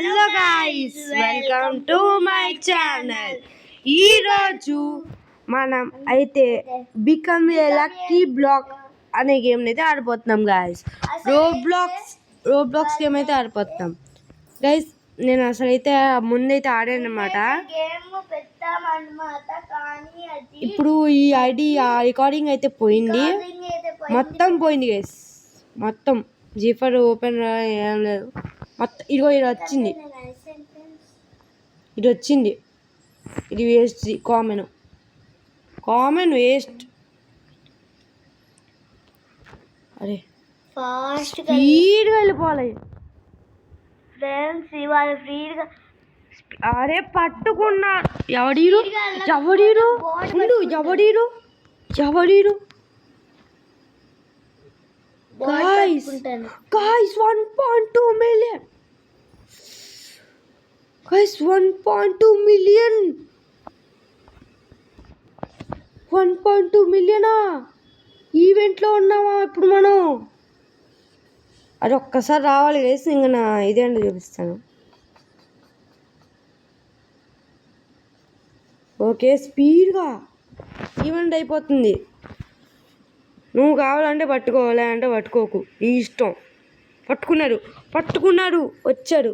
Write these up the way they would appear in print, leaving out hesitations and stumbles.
Hello guys, welcome to my channel. ఈరోజు మనం అయితే బికమ్ ఏ లక్కీ బ్లాక్ అనే గేమ్ అయితే ఆడిపోతున్నాం గైస్. రోబ్లాక్స్ గేమ్ అయితే ఆడిపోతున్నాం గైస్. నేను అసలు అయితే ముందైతే ఆడాను అనమాట. ఇప్పుడు ఈ ఐడి రికార్డింగ్ అయితే పోయింది, మొత్తం పోయింది గైస్. మొత్తం జీఫర్ ఓపెన్ ఏం లేదు మొత్తం. ఇదిగో ఇది వచ్చింది, ఇది వేస్ట్, కామన్ వేస్ట్. అరే స్పీడ్గా వెళ్ళిపోవాలి ఫ్రెండ్స్, ఇవాళ ఫ్రీగా. అరే పట్టుకున్నా, ఎవడీరు guys 1.2 million guys, 1.2 million 1.2 మిలియనా ఈవెంట్లో ఉన్నామా ఇప్పుడు మనం? అది ఒక్కసారి రావాలి గైస్, ఇంకా నా ఇదేంటో చూపిస్తాను. ఓకే, స్పీడ్గా ఈవెంట్ అయిపోతుంది. నువ్వు కావాలంటే పట్టుకోవాలి అంటే పట్టుకోకు, నీ ఇష్టం. పట్టుకున్నారు వచ్చాడు.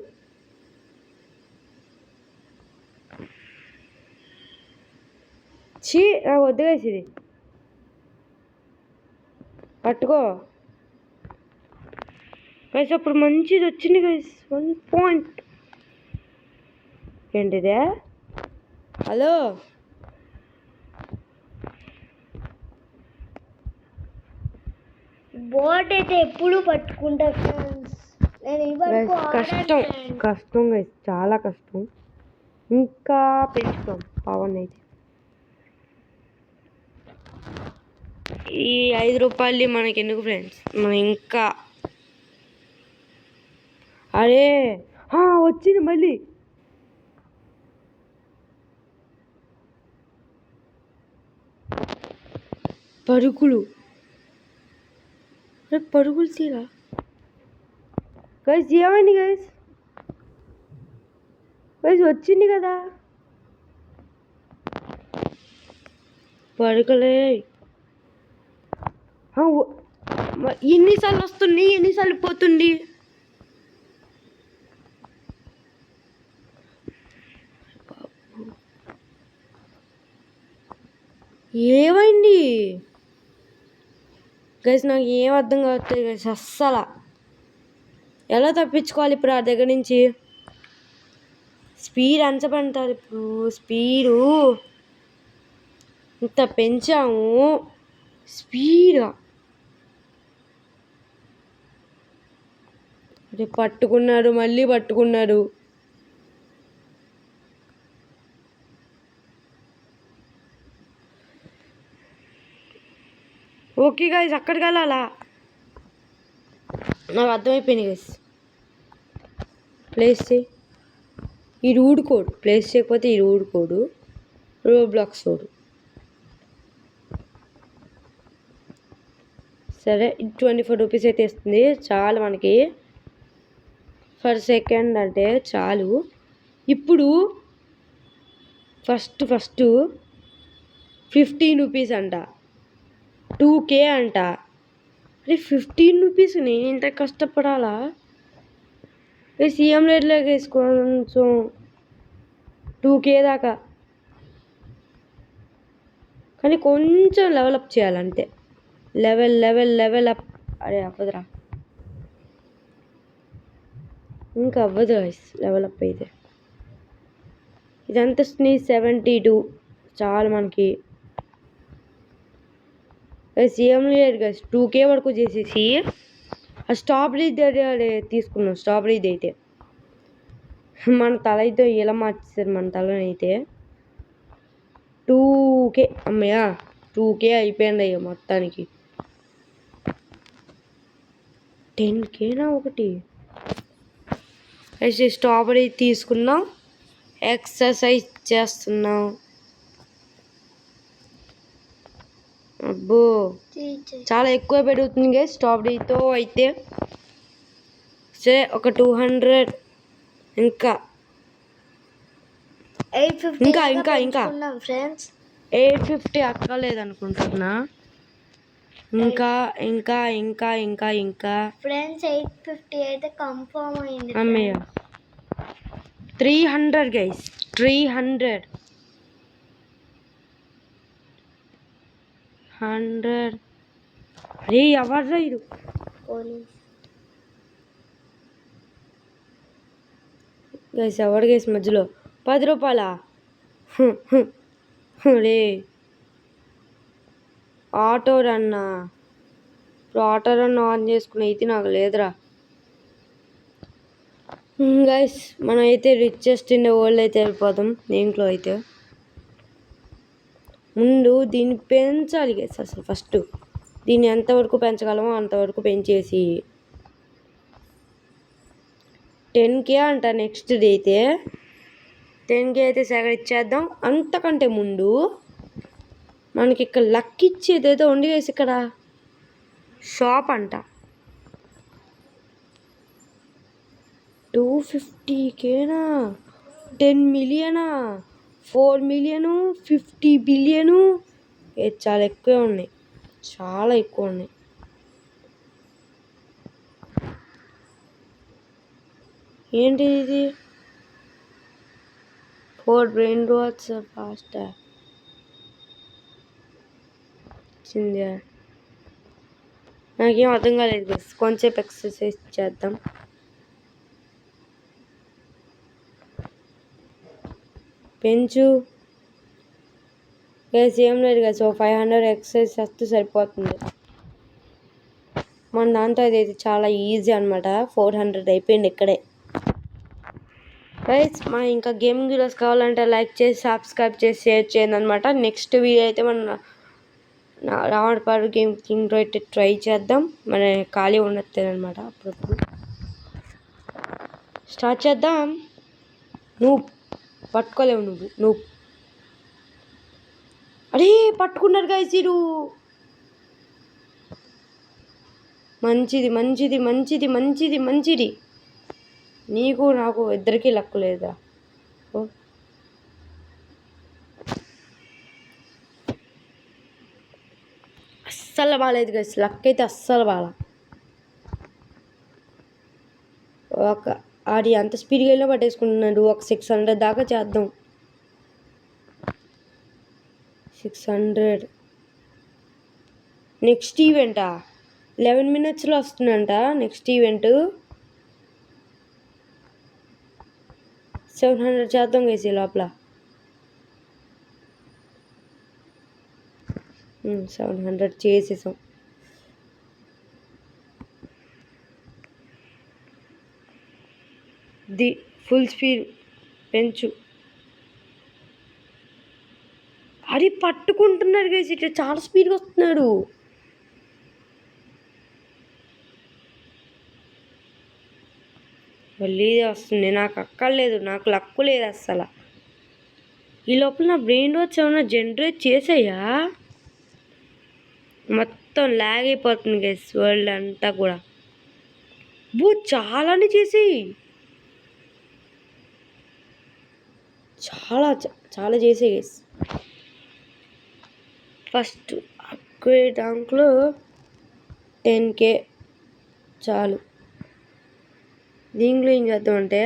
నాకు వద్దు గైస్, ఇది పట్టుకో గైస్. అప్పుడు మంచిది వచ్చింది గైస్, 1 పాయింట్. ఏంటిదే? హలో, బోట్ అయితే ఎప్పుడు పట్టుకుంటా ఫ్రెండ్స్. కష్టం గైస్, చాలా కష్టం. ఇంకా పెంచుతాం పవన్ అయితే. ఈ 5 రూపాయలు మనకి ఎందుకు ఫ్రెండ్స్, మనం ఇంకా. అరే వచ్చింది మళ్ళీ. పరుగులు తీరా గైస్. ఏమైంది గైస్? వచ్చింది కదా పరుగులే. ఎన్నిసార్లు వస్తుంది, ఎన్నిసార్లు పోతుంది? ఏమైంది గైస్? నాకు ఏం అర్థం కావట్లేదు గైస్ అస్సలు. ఎలా తప్పించుకోవాలి ఇప్పుడు ఆ దగ్గర నుంచి? స్పీడ్ అంచబడతారు ఇప్పుడు. స్పీడు ఇంత పెంచాము, స్పీడ్గా. అదే పట్టుకున్నారు, మళ్ళీ పట్టుకున్నారు. ఓకే గైస్, అక్కడికి వెళ్ళాలా? నాకు అర్థమైపోయింది గైస్. ప్లేస్ చేయి, ఈ రూడ్ కోడ్ ప్లేస్ చేయకపోతే ఈ రూడ్ కోడ్ రోబ్లాక్స్ కోడ్. సరే, 24 రూపీస్ అయితే ఇస్తుంది, చాలు మనకి. పర్ సెకండ్ అంటే చాలు. ఇప్పుడు ఫస్ట్ 15 రూపీస్ అంట, 2K అంట. అరే 15 రూపీస్ నేను ఇంత కష్టపడాలా? సీఎం రేట్లోకి కొంచెం 2K దాకా, కానీ కొంచెం లెవెలప్ చేయాలంతే. Level up. అరే అవ్వదురా, ఇంకా అవ్వదు గైస్ లెవెల్ అప్ అయితే. ఇదంతా 72 చాలు మనకి. సీఎం లేదు గైస్, 2K వరకు చేసేసి ఆ స్ట్రాబెరీ తీసుకున్నాం. స్ట్రాబెరీ అయితే మన తల అయితే ఎలా మార్చేసారు మన తలనైతే. 2K అమ్మయ్యా, 2K అయిపోయింది అయ్యా మొత్తానికి. 10Kనా ఒకటి. అయితే స్ట్రాబెరీ తీసుకున్నాం, ఎక్సర్సైజ్ చేస్తున్నాం. అబ్బో చాలా ఎక్కువ పెరుగుతుంది గైస్ స్ట్రాబెరీతో అయితే. సరే, ఒక 200 ఇంకా 850 ఇంకా ఫ్రెండ్స్ 850 అక్కర్లేదనుకుంటున్నా. ఇంకా ఇంకా ఇంకా ఇంకా ఇంకా ఫ్రెండ్స్ 850 అయితే కన్ఫర్మ్ అయింది. అమ్మయ్య 300 గైస్ 300 అరే ఎవర్రా ఇది గైస్ ఎవరు గైస్ మధ్యలో 10 రూపాయలా రే ఆటో రన్నా ఇప్పుడు ఆటో రన్ ఆన్ చేసుకుని అయితే నాకు లేదురా. గైస్ మనం అయితే రిచెస్ట్ ఇన్ ద వరల్డ్ అయితే వెళ్ళిపోతాం. దీంట్లో అయితే ముందు దీన్ని పెంచాలి గైస్. అసలు ఫస్ట్ దీన్ని ఎంతవరకు పెంచగలమో అంతవరకు పెంచేసి 10K అంట నెక్స్ట్ డే అయితే 10K అయితే సేకరించేద్దాం. అంతకంటే ముందు మనకి ఇక్కడ లక్ ఇచ్చేది ఏదో ఉండి వేసి ఇక్కడ షాప్ అంట 250Kనా 10 మిలియనా 4 మిలియను 50 బిలియను చాలా ఎక్కువే ఉన్నాయి. చాలా ఎక్కువ ఉన్నాయి. ఏంటి ఇది 4 బ్రెయిన్ రాట్స్ ఫాస్ట్ వచ్చింది. నాకేం అర్థం కాలేదు. కొంచెం ఎక్సర్సైజ్ చేద్దాం. పెంచు గైస్ ఏం లేదు కదా. సో 500 ఎక్సర్సైజ్ చేస్తే సరిపోతుంది. మన దాంతో అయితే చాలా ఈజీ అనమాట. 400 అయిపోయింది ఇక్కడే. గైస్ మా ఇంకా గేమింగ్ వీడియోస్ కావాలంటే లైక్ చేసి సబ్స్క్రైబ్ చేసి షేర్ చేయండి అనమాట. నెక్స్ట్ వీడియో అయితే మనం రావణపాడు గేమ్ కింగ్ అయితే ట్రై చేద్దాం. మన ఖాళీ ఉండట్లేదు అనమాట. అప్పుడప్పుడు స్టార్ట్ చేద్దాం. నువ్వు పట్టుకోలేవు. నువ్వు అరే పట్టుకున్నారు గైస్ ఇరు. మంచిది మంచిది మంచిది మంచిది మంచిది. నీకు నాకు ఇద్దరికీ లక్కు లేదా? అస్సలు బాగాలేదు గైస్. లక్ అయితే అస్సలు బాగా. ఆడి అంత స్పీడ్గా వెళ్ళి పట్టేసుకుంటున్నాడు. ఒక 600 దాకా చేద్దాం. 600 నెక్స్ట్ ఈవెంటా 11 minutesలో వస్తుందంట. నెక్స్ట్ ఈవెంట్ 700 చేద్దాం వేసి లోపల. 700 చేసేసాం. ఫుల్ స్పీడ్ పెంచు. అది పట్టుకుంటున్నాడు గైస్. ఇట్లా చాలా స్పీడ్గా వస్తున్నాడు. మళ్ళీ వస్తుంది. నాకు అక్కర్లేదు. నాకు లక్కు లేదు అస్సలు. ఈ లోపల నా బ్రెయిన్ వాచ్ ఏమన్నా జనరేట్ చేసాయా? మొత్తం లాగ్ అయిపోతుంది గైస్ వరల్డ్ అంతా కూడా. చాలానే చేసేయి. చాలా చాలా చేసాయి గైస్. ఫస్ట్ అప్గ్రేడ్ ర్యాంక్లో 10K చాలు. దీంట్లో ఏం చేద్దాం అంటే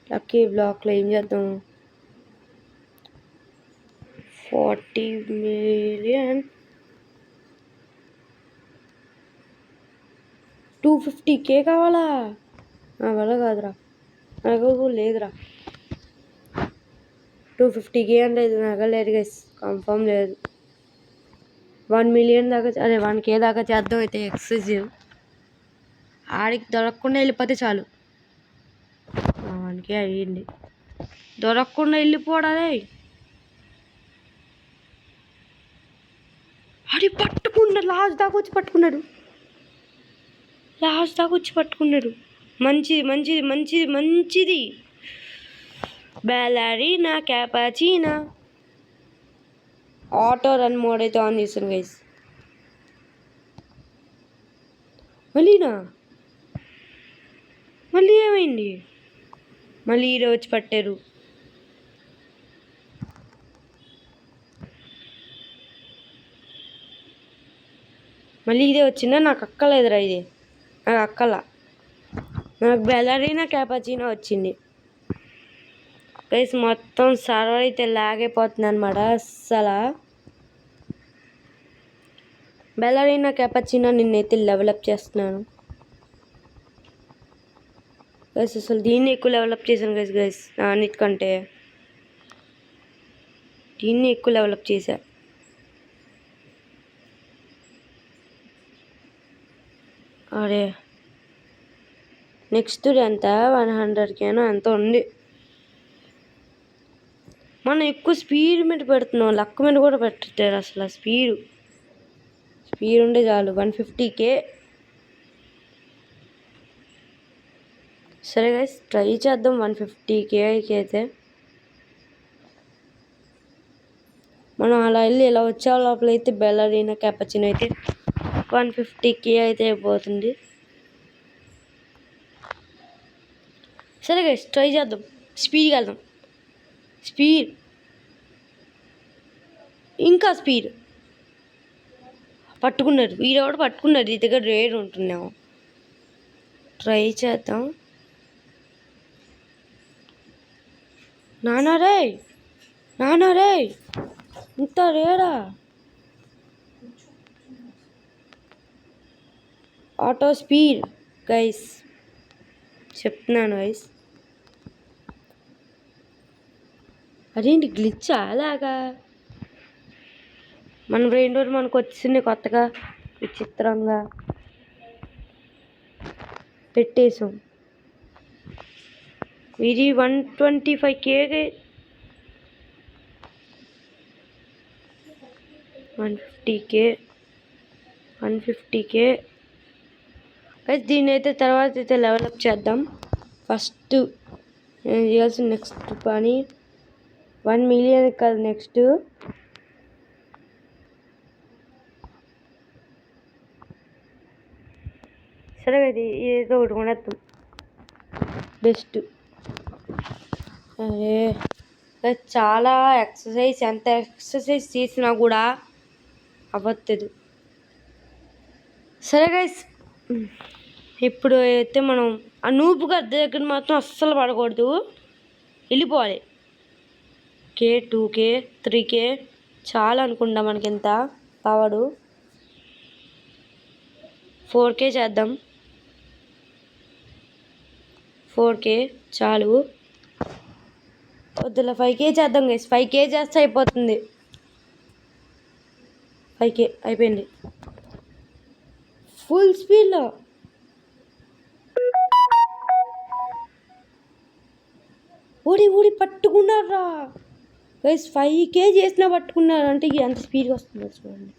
లక్కీ బ్లాక్లో ఏం చేద్దాం 40 మిలియన్ 250K కావాలా? నా వల్ల కాదురా. నాకు లేదురా. 250K అంటే ఇది నాకు లేదు గైస్. కన్ఫర్మ్ లేదు. 1 మిలియన్ దాకా అదే 1K దాకా చేద్దాం అయితే ఎక్సెసివ్. ఆడికి దొరకకుండా వెళ్ళిపోతే చాలు. 1K అయ్యింది. దొరకకుండా వెళ్ళిపోవడాలే. ఆడి పట్టుకున్నాడు. లాస్ట్ దాకా వచ్చి పట్టుకున్నాడు. మంచిది మంచిది మంచిది మంచిది. బ్యాలరీనా క్యాపాచీనా. ఆటో రన్ మోడ్ అయితే ఆన్ చేస్తాను గైస్. మళ్ళీ ఏమైంది? మళ్ళీ ఈరోజు వచ్చి పట్టారు. మళ్ళీ ఇదే వచ్చిందా? నాకు అక్కలేదురా ఇది. నాకు అక్కల. నాకు బెలరీనా క్యాపచినో వచ్చింది. గైస్ మొత్తం సర్వర్ అయితే లాగ్ అయిపోతుంది అనమాట. అస్సలు బెలరీనా క్యాపచినో నిన్నైతే డెవలప్ చేస్తున్నాను గైస్. అసలు దీన్ని ఎక్కువ డెవలప్ చేశాను గైస్ అన్నిటికంటే దీన్ని ఎక్కువ డెవలప్ చేశా. అరే నెక్స్ట్ ఎంత 100Kనో ఎంత ఉంది. మనం ఎక్కువ స్పీడ్ మీద పెడుతున్నాం, లక్ మీద కూడా పెట్టట్లేదు అసలు. స్పీడ్ ఉండే చాలు. 150K. సరే గైస్ ట్రై చేద్దాం 150Kకి అయితే. మనం అలా వెళ్ళి ఇలా వచ్చే లోపల అయితే బెలరీనా క్యాపచినో అయితే 150K అయితే అయిపోతుంది. సరే గైస్ ట్రై చేద్దాం. స్పీడ్గా వెళ్దాం. స్పీడ్, ఇంకా స్పీడ్. పట్టుకున్నారు, వీడెవడు పట్టుకున్నారు. ఈ దగ్గర రేర్ ఉంటున్నాము. ట్రై చేద్దాం. నానా రే ఇంత రేరా. ఆటో స్పీడ్ గైస్ చెప్తున్నాను గైస్. అదేంటి గ్లిచ్ అలాగా? మన బ్రెయిన్ డోర్ మనకు వచ్చింది కొత్తగా, విచిత్రంగా పెట్టేసాం. ఇది 125K 150K అయితే దీన్ని అయితే తర్వాత అయితే డెవలప్ చేద్దాం. ఫస్ట్ నేను చేయాల్సిన నెక్స్ట్ పని 1 మిలియన్ కాదు, నెక్స్ట్ సరే అది ఏదో ఒకటి కొనేద్దాం బెస్ట్. అరే చాలా ఎక్సర్సైజ్, ఎంత ఎక్సర్సైజ్ చేసినా కూడా అవ్వట్లేదు. సరే గైస్ ఇప్పుడు అయితే మనం ఆ నూపు గద్దె దగ్గర మాత్రం అస్సలు పడకూడదు, వెళ్ళిపోవాలి. 2K 3K చాలా అనుకుంటా మనకి. ఎంత పవడు 4K చేద్దాం. 4K చాలు. వద్దుల 5K చేద్దాం గైస్. 5K చేస్తే అయిపోతుంది. 5K అయిపోయింది. ఫుల్ స్పీడ్లో ఓడి పట్టుకున్నారా గైస్. 5K చేసినా పట్టుకున్నారు అంటే ఎంత స్పీడ్గా వస్తుందో చూడండి.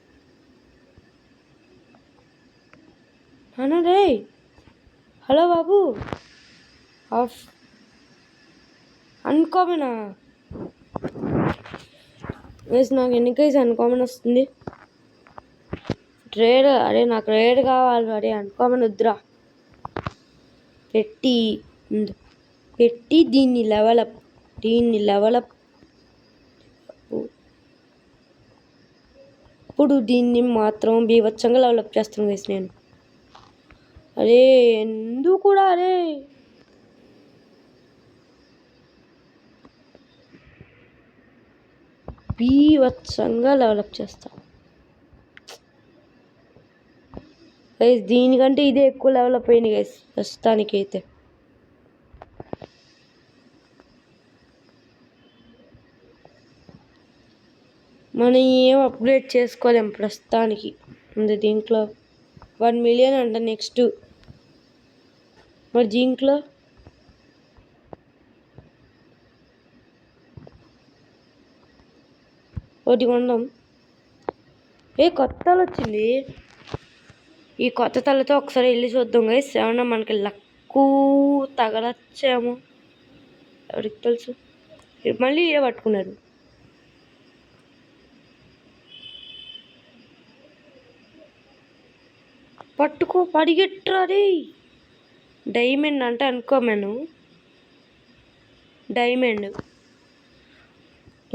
అన్నా రే, హలో బాబు. ఆఫ్ అన్కామనా గైస్? నాకు ఎన్ని గైస్ అన్కామన్ వస్తుంది? రేడ్. అరే నాకు రేడ్ కావాలి. అరే అన్కామన్ వద్దురా. పెట్టి దీన్ని లెవలప్ ఇప్పుడు దీన్ని మాత్రం బీభత్సంగా డెవలప్ చేస్తాను గైస్ నేను. అరే ఎందుకు కూడా అరే బీభత్సంగా డెవలప్ చేస్తా గైస్. దీనికంటే ఇదే ఎక్కువ డెవలప్ అయింది గైస్ ప్రస్తుతానికి అయితే. మనం ఏం అప్గ్రేడ్ చేసుకోలేం ప్రస్తుతానికి. దీంట్లో 1 మిలియన్ అంట నెక్స్ట్. మరి దీంట్లో ఒకటి కొందాం. కొత్త తల వచ్చింది. ఈ కొత్త తలతో ఒకసారి వెళ్ళి చూద్దాం గైస్. ఏమన్నా మనకి లక్కు తగలచ్చేమో, ఎవరికి తెలుసు. మళ్ళీ ఏ పట్టుకున్నారు. పట్టుకో, పరిగెట్టరా రే. డైమండ్ అంటే అనుకోమను. డైమండ్.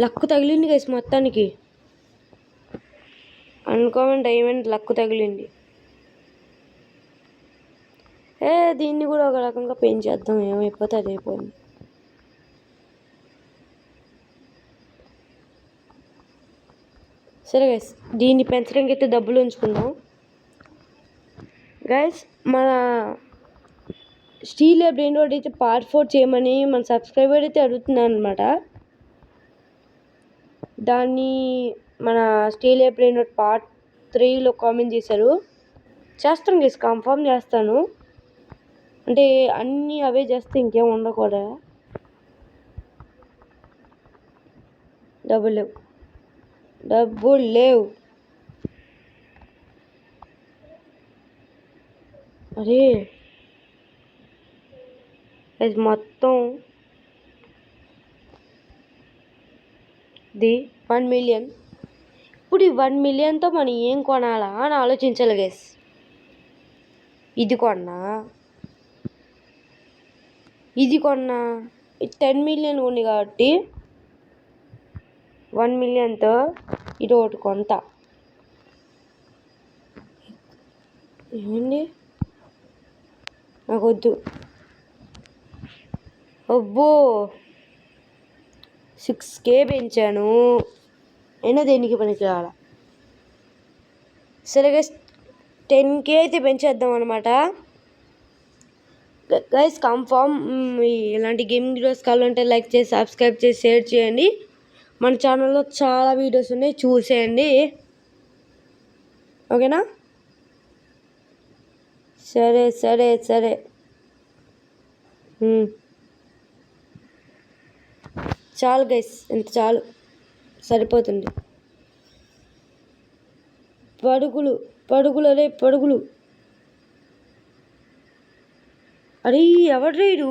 లక్కు తగిలింది గైస్ మొత్తానికి. అన్కామన్ డైమండ్ లక్కు తగిలింది. దీన్ని కూడా ఒక రకంగా పెంచేద్దాం, ఏమైపోతే అది అయిపోయింది. సరే గైస్, దీన్ని పెంచడానికి అయితే డబ్బులు ఉంచుకుందాం. గైస్, మన స్టీల్ బ్రెయిన్ రోడ్ అయితే పార్ట్ 4 చేయమని మన సబ్స్క్రైబర్ అయితే అడుగుతున్నాను అనమాట. దాన్ని మన స్టీల్ బ్రెయిన్ రోడ్ పార్ట్ 3లో కామెంట్ చేశారు. చేస్తాను గైస్, కన్ఫర్మ్ చేస్తాను. అంటే అన్నీ అవే చేస్తే ఇంకేం ఉండకూడదా? డబ్బులు లేవు. అరే అది మొత్తం ఇది 1 మిలియన్. ఇప్పుడు ఈ 1 మిలియన్తో మనం ఏం కొనాలా అని ఆలోచించాలి గైస్. ఇది కొన్నా, ఇది 10 మిలియన్ ఉంది కాబట్టి 1 మిలియన్తో ఇది ఒకటి కొంత. ఏమండి, నాకు వద్దు. అబ్బో 6K పెంచాను, అయినా దేనికి పనికి రావాలా. సరే గైస్, 10K అయితే పెంచేద్దాం అనమాట. గైస్ కన్ఫామ్ ఇలాంటి గేమింగ్ వీడియోస్ కావాలంటే లైక్ చేసి సబ్స్క్రైబ్ చేసి షేర్ చేయండి. మన ఛానల్లో చాలా వీడియోస్ ఉన్నాయి, చూసేయండి. ఓకేనా? సరే సరే సరే. చాలు గైస్, ఇంత చాలు, సరిపోతుంది. పడుగులు. అరే ఎవడు రీడు?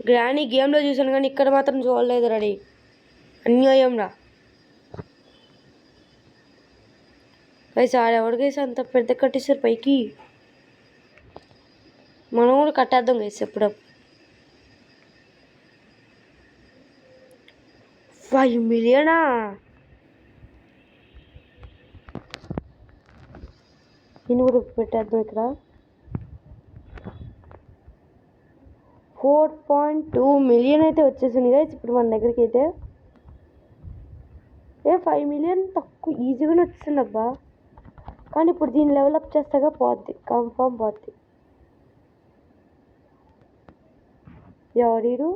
గ్రానీ గేమ్లో చూసాను కానీ ఇక్కడ మాత్రం చూడలేదు. రెడీ అన్యాయం రా గైస్. ఆడెవడు గైస్ అంత పెద్ద కట్టేసారు పైకి? మనం కూడా కట్టేద్దాం గైస్ ఎప్పుడప్పుడు. 5 మిలియనా? దీన్ని కూడా పెట్టేద్దాం ఇక్కడ. 4.2 మిలియన్ అయితే వచ్చేసింది గైస్ ఇప్పుడు మన దగ్గరికి అయితే. 5 మిలియన్ తక్కువ ఈజీగానే వచ్చేసింది అబ్బా. కానీ ఇప్పుడు దీన్ని డెవలప్ చేస్తాగా పోద్ది, కన్ఫామ్ పోద్ది. ఎవరు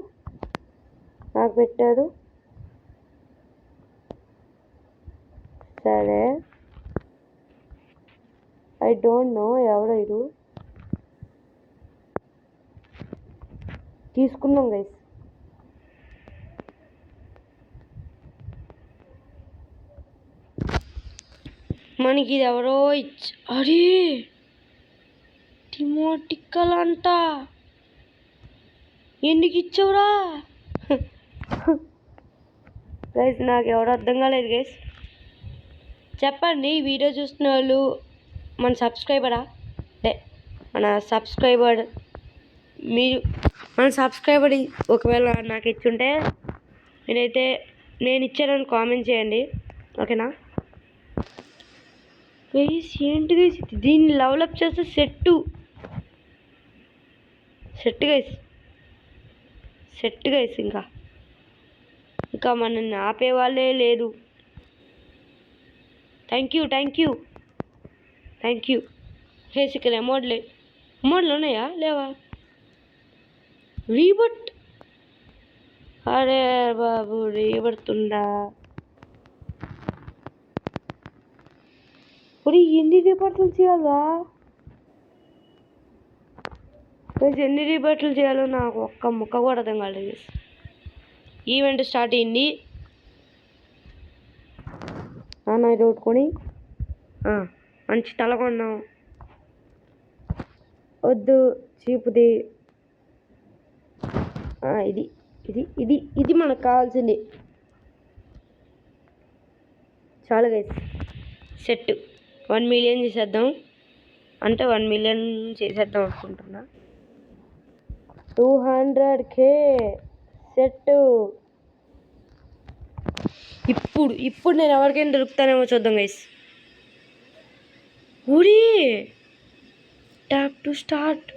నాకు పెట్టారు? సరే, ఐ డోంట్ నో ఎవరు. తీసుకున్నాం గైస్. మనకి ఇది ఎవరో అరే టిమోటికల్ అంట. ఎందుకు ఇచ్చావురా గైస్? నాకు ఎవరు అర్థం కాలేదు గైస్. చెప్పండి, ఈ వీడియో చూస్తున్న వాళ్ళు మన సబ్స్క్రైబరా? మన సబ్స్క్రైబర్ మీరు మన సబ్స్క్రైబర్ ఒకవేళ నాకు ఇచ్చుంటే నేను ఇచ్చానని కామెంట్ చేయండి. ఓకేనా గైస్? ఏంటి గైస్ దీన్ని డెవలప్ చేస్తే సెట్ గైస్. ఇంకా మనల్ని ఆపేవాళ్ళే లేరు. Thank you. గైస్ ఇక్కడ అమౌంట్లు ఉన్నాయా లేవా? రీబట్. అరే బాబు రీబడుతుందా? ఎన్ని రీబట్లు చేయాలా? ఎన్ని రీబట్లు చేయాలో నాకు ఒక్క ముక్క కూడా అర్థం కాలేదు. ఈవెంట్ స్టార్ట్ అయింది. ఇది కొట్టుకొని మంచి తల కొన్నాం. వద్దు చీపుది. ఇది మనకు కావాల్సింది. చాలు గైస్, సెట్ 1 మిలియన్ చేసేద్దాం. అంటే 1,000,000 చేసేద్దాం అనుకుంటున్నా. 200K set. ఇప్పుడు నేను ఎవరికైనా దొరుకుతానేమో చూద్దాం గైస్. ఊరి ట్యాప్ టు స్టార్ట్.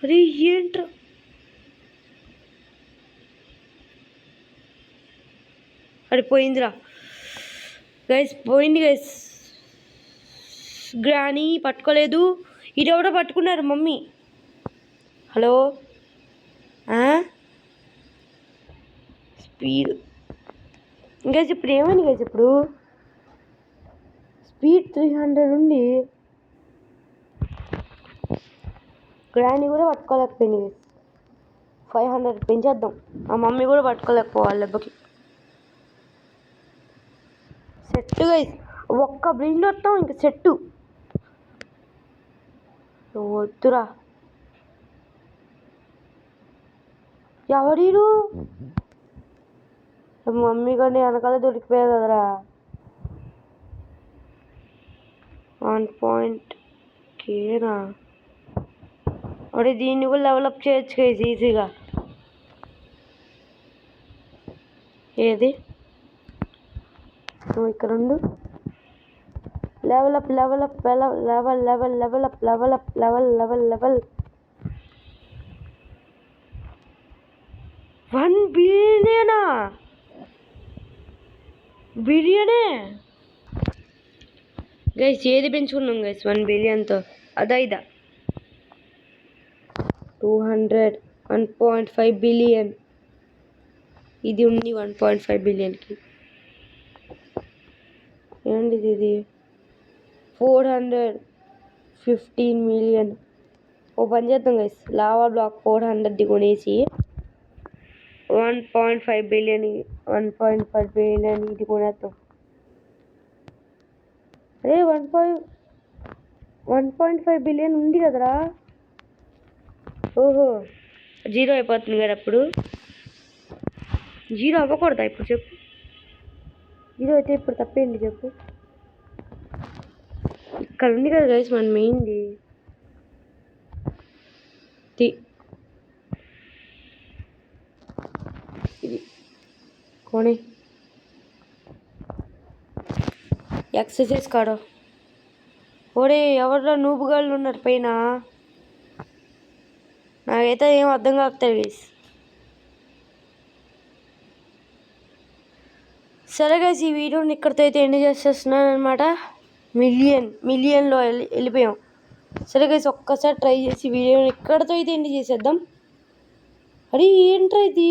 అరే ఏంట్రా అది పోయిందిరా గైస్, పోయింది గైస్. గ్రానీ పట్టుకోలేదు. ఇది ఎవడో పట్టుకున్నారు మమ్మీ. హలో స్పీడ్ గైస్ ఇప్పుడు ఏమైంది గైస్? ఇప్పుడు స్పీడ్ 300 ఉంది. గ్రానీ కూడా పట్టుకోలేకపోయింది గైస్. 500 పెంచేద్దాం. ఆ మమ్మీ కూడా పట్టుకోలేకపోవాలి దెబ్బకి. సెట్ గైస్, ఒక్క బ్లిండ్ వస్తాం ఇంక సెట్టు. వద్దురా. ఎవరీరు? మమ్మీ కానీ వెనకాల దొరికిపోయా కదరా. 1.Kనా? అరే దీన్ని కూడా డెవలప్ చేయొచ్చు గైస్ ఈజీగా. ఏది నువ్వు ఇక్కడ ఉండు. లెవెల్ 1 బిలియనా? బిలియనే గైస్. ఏది పెంచుకున్నాం గైస్ 1 బిలియన్తో? అదా ఇదా? 200 1.5 బిలియన్. ఇది ఉంది 1.5 బిలియన్కి. ఏంటిది ఇది? 415 మిలియన్. ఓ పని చేద్దాం గైస్, లావా బ్లాక్ 400ది కొనేసి 1.5 బిలియన్ ఇది కొనేద్దాం. అరే 1.5 బిలియన్ ఉంది కదరా. ఓహో 0 అయిపోతుంది కదా. అప్పుడు 0 అవ్వకూడదా ఇప్పుడు చెప్పు? 0 అయితే ఇప్పుడు తప్పేంటి చెప్పు? ఇక్కడ ఉంది కదా గైస్ మన మెయిన్ది. ఇది కొని ఎక్సర్సైజ్ కాడ. ఓడే ఎవరో నూపుగాళ్ళు ఉన్నారు పైన. నాకైతే ఏం అర్థం కాకపోతుంది గైస్. సరే గైస్, ఈ వీడియోని ఇక్కడితో అయితే ఎండ్ చేసేస్తున్నాను అనమాట. మిలియన్లో వెళ్ళిపోయాం. సరే గైస్, ఒక్కసారి ట్రై చేసి వీడియోని ఇక్కడితో అయితే ఎండ్ చేసేద్దాం. అరే ఏంట్రా ఇది?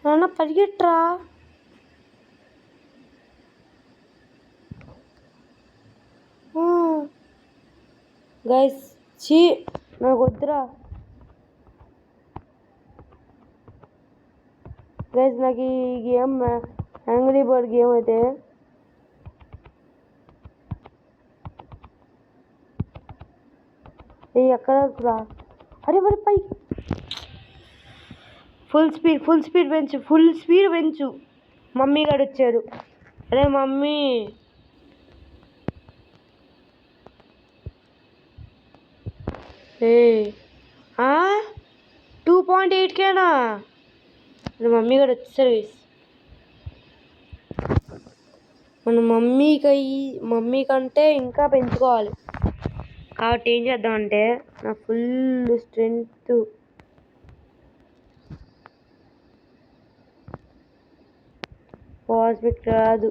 నాన్న పరిగెట్రా. గైస్ నాకు వద్దురా గైస్. నాకు ఈ గేమ్ యాంగ్రీ బర్డ్ గేమ్ అయితే ఎక్కడ రా. అరే మరి పై ఫుల్ స్పీడ్ పెంచు. మమ్మీ గారు వచ్చారు. అరే మమ్మీ, ఏ 2.8Kనా? అరే మమ్మీ గారు వచ్చేసారు గైస్. మన మమ్మీ కంటే ఇంకా పెంచుకోవాలి. కాబట్టి ఏం చేద్దామంటే, నా ఫుల్ స్ట్రెంగ్త్ కాస్మిక్ రాదు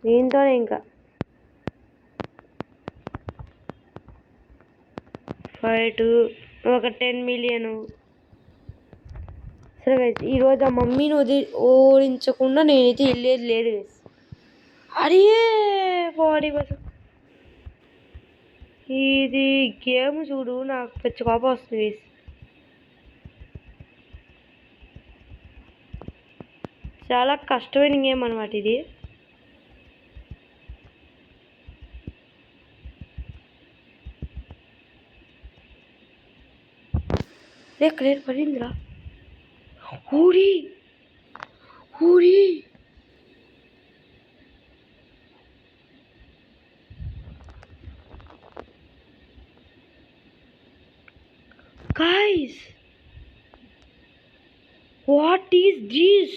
దీంతోనే ఇంకా 5 ఒక 10 మిలియన్. సరే గైస్, ఈరోజు ఆ మమ్మీని ఓడించకుండా నేనైతే వెళ్ళేది లేదు గైస్. అరే 40%. ఇది గేమ్ చూడు, నాకు పిచ్చి కోపం వస్తుంది గైస్. చాలా కష్టమైన గేమ్ అనమాట ఇది. ఎక్కడ పడిందిరా? ఊరి Guys, what is this?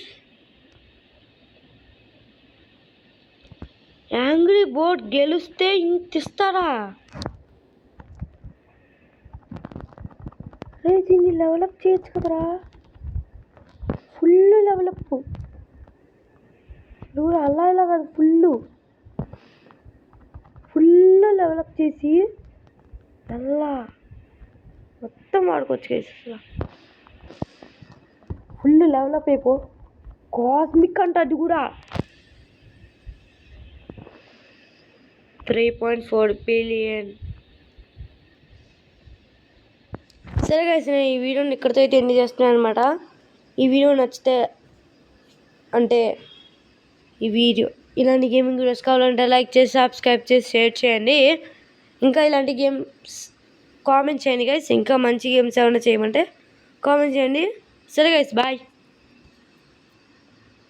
Angry board గెలిస్తే ఇంత ఇస్తారా? రే దీన్ని డెవలప్ చేయొచ్చు కదరా, ఫుల్ డెవలప్. నువ్వు అలా ఇలా కాదు, ఫుల్ డెవలప్ చేసి అలా మొత్తం వాడుకోవచ్చు గైస్. అసలు ఫుల్ డెవలప్ అయిపో. కాస్మిక్ అంట అది కూడా. 3.4 బిలియన్. సరే గైస్, నేను ఈ వీడియోని ఇక్కడితో అయితే ఎండ్ చేస్తున్నాను అనమాట. ఈ వీడియో నచ్చితే అంటే ఈ వీడియో ఇలాంటి గేమింగ్ వీడియోస్ కావాలంటే లైక్ చేసి సబ్స్క్రైబ్ చేసి షేర్ చేయండి. ఇంకా ఇలాంటి గేమ్స్ కామెంట్ చేయండి గైస్. ఇంకా మంచి గేమ్స్ ఏమైనా చేయమంటే కామెంట్ చేయండి. సరే గైస్, బాయ్.